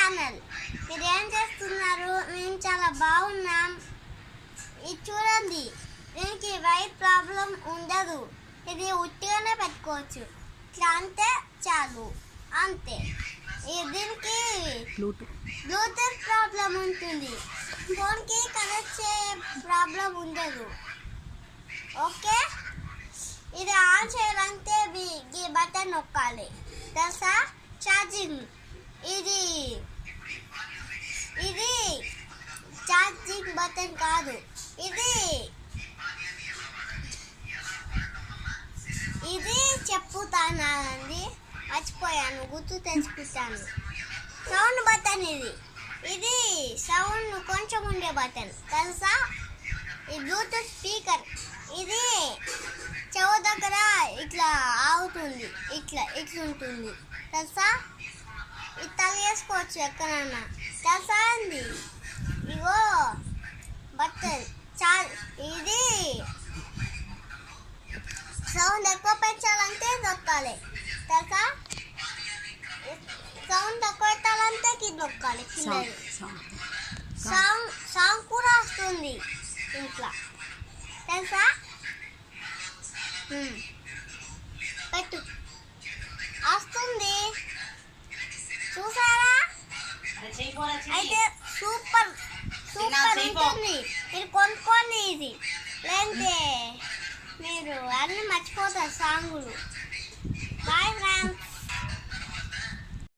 Channel. మీరు ఏం చేస్తున్నారు? మేము చాలా బాగున్నాం. ఇది చూడండి, దీనికి వైర్ ప్రాబ్లం ఉండదు. ఇది ఉట్టిగానే పెట్టుకోవచ్చు. ఇట్లా అంటే చాలు, అంతే. దీనికి బ్లూటూత్ ప్రాబ్లం ఉంటుంది. ఫోన్కి కనెక్ట్ చేసే ప్రాబ్లం ఉండదు. ఓకే, ఇది ఆన్ చేయాలంటే ఈ బటన్ నొక్కాలి, తెలుసా? ఛార్జింగ్ ఇది ఛార్జింగ్ బటన్ కాదు, ఇది చెప్పుతానండి, మర్చిపోయాను, గుర్తు తెచ్చుకుంటాను. సౌండ్ బటన్ ఇది సౌండ్ కొంచెం ఉండే బటన్, తెలుసా? ఈ బ్లూటూత్ స్పీకర్ ఇది చెవు దగ్గర ఇట్లా ఆగుతుంది, ఇట్లా ఉంటుంది, తెలుసా? ఇది తగిలేసుకోవచ్చు ఎక్కడన్నా, తెలుసా అండి? ఇగో బటన్ ఇది సౌండ్ ఎక్కువ పెంచాలంటే నొక్కాలి, తెలుసా? సౌండ్ తక్కువ పెట్టాలంటే కింద నొక్కాలి. సౌండ్ కూడా వస్తుంది ఇంట్లో, తెలుసా? పెట్టు, వస్తుంది, చూసారా? అయితే సూపర్ ఉంటుంది. మీరు కొనుక్కోండి ఇది, లేదంటే మీరు అన్నీ మర్చిపోతారు సాంగులు.